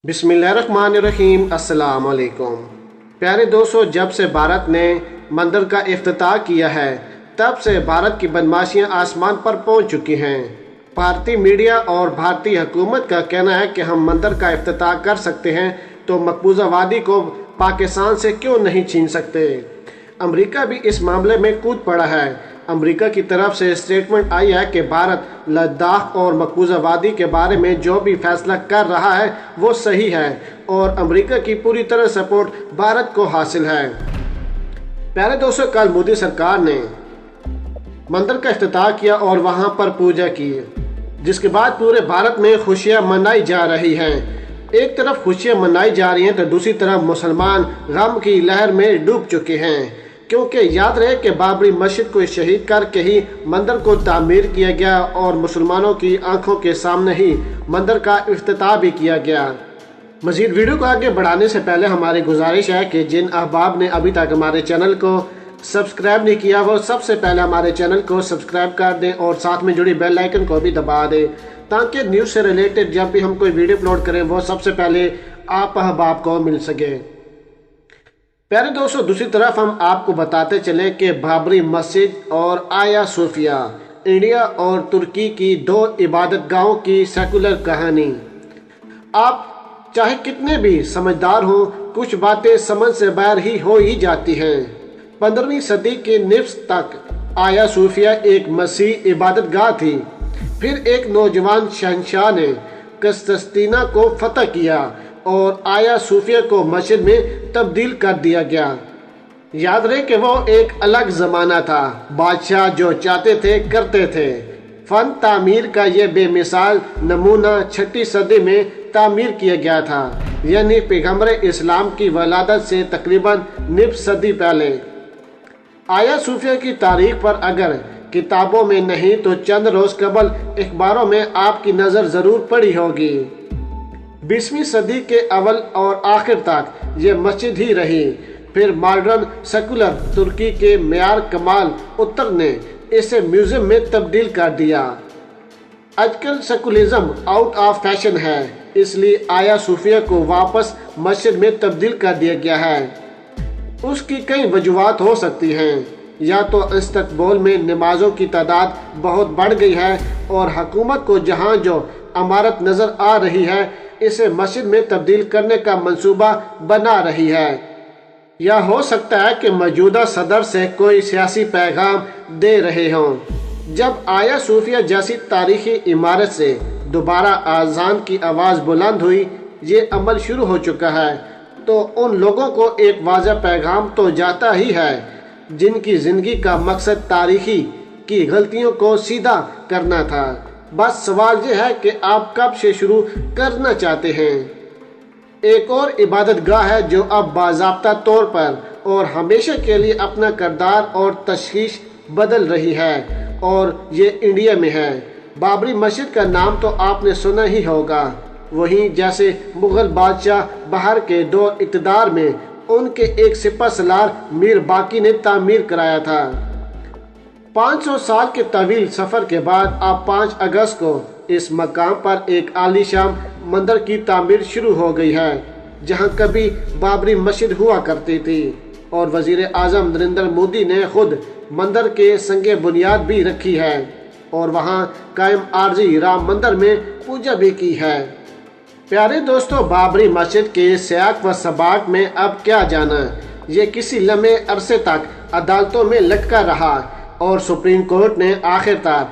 बिस्मिल्लाहिर्रहमानिर्रहीम। अस्सलाम वालेकुम। प्यारे दोस्तों, जब से भारत ने मंदिर का इफ्तिताह किया है तब से भारत की बदमाशियां आसमान पर पहुंच चुकी हैं। भारतीय मीडिया और भारतीय हुकूमत का कहना है कि हम मंदिर का इफ्तिताह कर सकते हैं तो मकबूजा वादी को पाकिस्तान से क्यों नहीं छीन सकते। अमेरिका भी इस मामले में कूद पड़ा है। अमेरिका की तरफ से स्टेटमेंट आई है कि भारत लद्दाख और मकबूजा वादी के बारे में जो भी फैसला कर रहा है वो सही है और अमेरिका की पूरी तरह सपोर्ट भारत को हासिल है। प्यारे दोस्तों, कल मोदी सरकार ने मंदिर का इफ्तिताह किया और वहां पर पूजा की, जिसके बाद पूरे भारत में खुशियां मनाई जा रही हैं। एक तरफ खुशियां मनाई जा रही हैं तो दूसरी तरफ मुसलमान गम की लहर में डूब चुके हैं, क्योंकि याद रहे कि बाबरी मस्जिद को शहीद करके ही मंदिर को तामीर किया गया और मुसलमानों की आंखों के सामने ही मंदिर का इफ्तिताह भी किया गया। मज़ीद वीडियो को आगे बढ़ाने से पहले हमारी गुजारिश है कि जिन अहबाब ने अभी तक हमारे चैनल को सब्सक्राइब नहीं किया वो सबसे पहले हमारे चैनल को सब्सक्राइब कर दें और साथ में जुड़ी बेल आइकन को भी दबा दें, ताकि न्यूज़ से रिलेटेड जब भी हम कोई वीडियो अपलोड करें वो सबसे पहले आप अहबाब को मिल सके। प्यारे दोस्तों, दूसरी तरफ हम आपको बताते चले कि बाबरी मस्जिद और आया सूफिया, इंडिया और तुर्की की दो इबादत गाहों की सेकुलर कहानी। आप चाहे कितने भी समझदार हों, कुछ बातें समझ से बाहर ही हो ही जाती हैं। 15वीं सदी के निफ्स तक आया सूफिया एक मसीह इबादत गाह थी। फिर एक नौजवान शहंशाह ने कस्तिना को फतह किया और आया सूफिया को मस्जिद में तब्दील कर दिया गया। याद रहे कि वो एक अलग ज़माना था, बादशाह जो चाहते थे करते थे। फ़न तामीर का ये बेमिसाल नमूना 6वीं सदी में तामीर किया गया था, यानी पैगंबर इस्लाम की वलादत से तकरीबन निफ सदी पहले। आया सूफिया की तारीख पर अगर किताबों में नहीं तो चंद रोज़ कबल अखबारों में आपकी नज़र ज़रूर पड़ी होगी। 20वीं सदी के अव्वल और आखिर तक ये मस्जिद ही रही। फिर मॉडर्न सेकुलर तुर्की के मेयर कमाल उत्तर ने इसे म्यूजियम में तब्दील कर दिया। आजकल सेकुलरिज्म आउट ऑफ फैशन है, इसलिए आया सूफिया को वापस मस्जिद में तब्दील कर दिया गया है। उसकी कई वजूहात हो सकती हैं, या तो इस्तकबाल में नमाजों की तादाद बहुत बढ़ गई है और हुकूमत को जहां जो इमारत नज़र आ रही है इसे मस्जिद में तब्दील करने का मंसूबा बना रही है, या हो सकता है कि मौजूदा सदर से कोई सियासी पैगाम दे रहे हों। जब आया सूफिया जैसी तारीखी इमारत से दोबारा आज़ान की आवाज़ बुलंद हुई, ये अमल शुरू हो चुका है, तो उन लोगों को एक वाज़ह पैगाम तो जाता ही है जिनकी ज़िंदगी का मकसद तारीखी की गलतियों को सीधा करना था। बस सवाल ये है कि आप कब से शुरू करना चाहते हैं। एक और इबादत गाह है जो अब बाज़ाब्ता तौर पर और हमेशा के लिए अपना किरदार और तशखीस बदल रही है, और ये इंडिया में है। बाबरी मस्जिद का नाम तो आपने सुना ही होगा। वहीं जैसे मुग़ल बादशाह बहर के दौर इक़्तिदार में उनके एक सिपह सलार मीर बाकी ने तामीर कराया था। 500 साल के तवील सफ़र के बाद अब 5 अगस्त को इस मकाम पर एक आलीशान मंदिर की तामीर शुरू हो गई है, जहां कभी बाबरी मस्जिद हुआ करती थी, और वज़ीर आज़म नरेंद्र मोदी ने खुद मंदिर के संगे बुनियाद भी रखी है और वहां कायम आरजी राम मंदिर में पूजा भी की है। प्यारे दोस्तों, बाबरी मस्जिद के सियाक व सबाक में अब क्या जाना। ये किसी लम्हे अरसे तक अदालतों में लटका रहा और सुप्रीम कोर्ट ने आखिरकार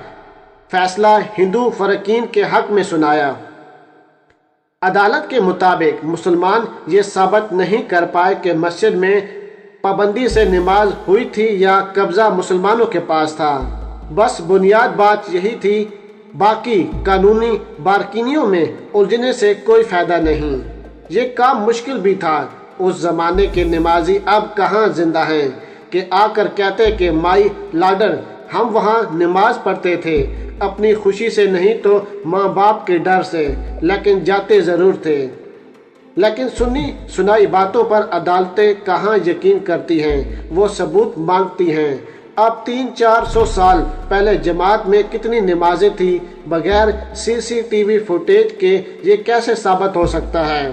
फैसला हिंदू फरकीन के हक में सुनाया। अदालत के मुताबिक मुसलमान ये साबित नहीं कर पाए कि मस्जिद में पाबंदी से नमाज हुई थी या कब्जा मुसलमानों के पास था। बस बुनियाद बात यही थी, बाकी कानूनी बारकीनियों में उलझने से कोई फ़ायदा नहीं। ये काम मुश्किल भी था। उस ज़माने के नमाजी अब कहाँ जिंदा हैं कि आकर कहते कि माई लाडर हम वहाँ नमाज पढ़ते थे, अपनी खुशी से नहीं तो माँ बाप के डर से, लेकिन जाते ज़रूर थे। लेकिन सुनी सुनाई बातों पर अदालतें कहाँ यकीन करती हैं, वो सबूत मांगती हैं। اب 300-400 سال پہلے جماعت میں کتنی نمازیں تھی بغیر CCTV فوٹیج کے یہ کیسے ثابت ہو سکتا ہے؟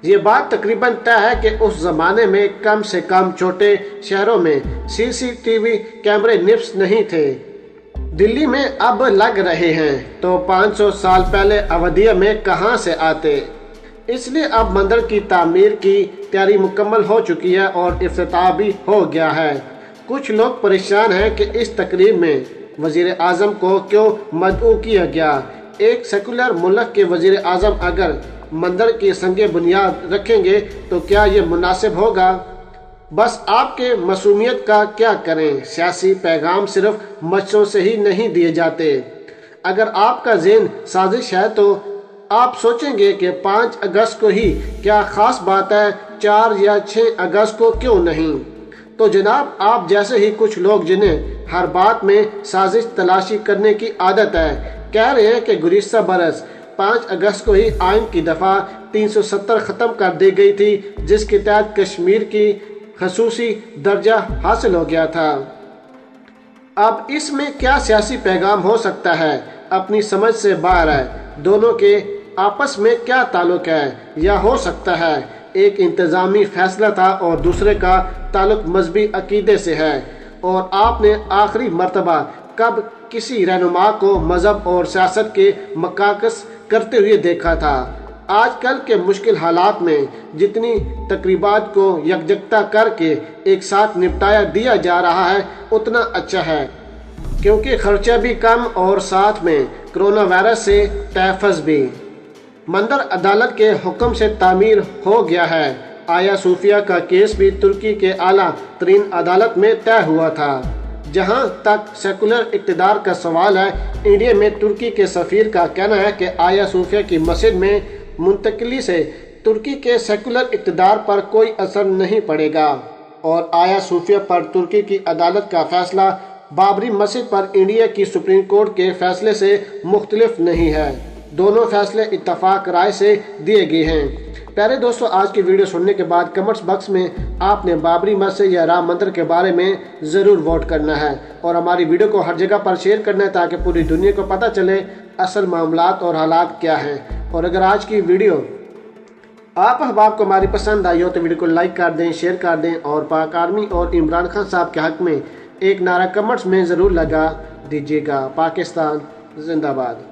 یہ بات تقریباً طے ہے کہ اس زمانے میں کم سے کم چھوٹے شہروں میں CCTV کیمرے نصب نہیں تھے۔ دلی میں اب لگ رہے ہیں تو 500 سال پہلے اودھیا میں کہاں سے آتے؟ اس لیے اب مندر کی تعمیر کی تیاری مکمل ہو چکی ہے اور افتتاح بھی ہو گیا ہے۔ کچھ لوگ پریشان ہیں کہ اس تقریب میں وزیر اعظم کو کیوں مدعو کیا گیا۔ ایک سیکولر ملک کے وزیر اعظم اگر مندر کی سنگ بنیاد رکھیں گے تو کیا یہ مناسب ہوگا؟ بس آپ کے معصومیت کا کیا کریں؟ سیاسی پیغام صرف مسجدوں سے ہی نہیں دیے جاتے۔ اگر آپ کا ذہن سازش ہے تو آپ سوچیں گے کہ 5 اگست کو ہی کیا خاص بات ہے، 4 یا 6 اگست کو کیوں نہیں؟ تو جناب آپ جیسے ہی کچھ لوگ جنہیں ہر بات میں سازش تلاشی کرنے کی عادت ہے کہہ رہے ہیں کہ گزشتہ برس 5 اگست کو ہی آئین کی دفعہ 370 ختم کر دی گئی تھی جس کے تحت کشمیر کی خصوصی درجہ حاصل ہو گیا تھا۔ اب اس میں کیا سیاسی پیغام ہو سکتا ہے؟ اپنی سمجھ سے باہر ہے۔ دونوں کے آپس میں کیا تعلق ہے؟ یا ہو سکتا ہے ایک انتظامی فیصلہ تھا اور دوسرے کا تعلق مذہبی عقیدے سے ہے۔ اور آپ نے آخری مرتبہ کب کسی رہنما کو مذہب اور سیاست کے مکاکس کرتے ہوئے دیکھا تھا؟ آج کل کے مشکل حالات میں جتنی تقریبات کو یکجہت کر کے ایک ساتھ نپٹایا دیا جا رہا ہے اتنا اچھا ہے، کیونکہ خرچہ بھی کم اور ساتھ میں کرونا وائرس سے تحفظ بھی۔ مندر عدالت کے حکم سے تعمیر ہو گیا ہے۔ آیا صوفیہ کا کیس بھی ترکی کے اعلیٰ ترین عدالت میں طے ہوا تھا۔ جہاں تک سیکولر اقتدار کا سوال ہے، انڈیا میں ترکی کے سفیر کا کہنا ہے کہ آیا صوفیہ کی مسجد میں منتقلی سے ترکی کے سیکولر اقتدار پر کوئی اثر نہیں پڑے گا، اور آیا صوفیہ پر ترکی کی عدالت کا فیصلہ بابری مسجد پر انڈیا کی سپریم کورٹ کے فیصلے سے مختلف نہیں ہے۔ دونوں فیصلے اتفاق رائے سے دیے گئے ہیں۔ پیارے دوستو، آج کی ویڈیو سننے کے بعد کمنٹس باکس میں آپ نے بابری مسجد یا رام مندر کے بارے میں ضرور ووٹ کرنا ہے، اور ہماری ویڈیو کو ہر جگہ پر شیئر کرنا ہے تاکہ پوری دنیا کو پتہ چلے اصل معاملات اور حالات کیا ہیں۔ اور اگر آج کی ویڈیو آپ احباب کو ہماری پسند آئی ہو تو ویڈیو کو لائک کر دیں، شیئر کر دیں، اور پاک آرمی اور عمران خان صاحب کے حق میں ایک نعرہ کمنٹس میں ضرور لگا دیجیے گا۔ پاکستان زندہ باد۔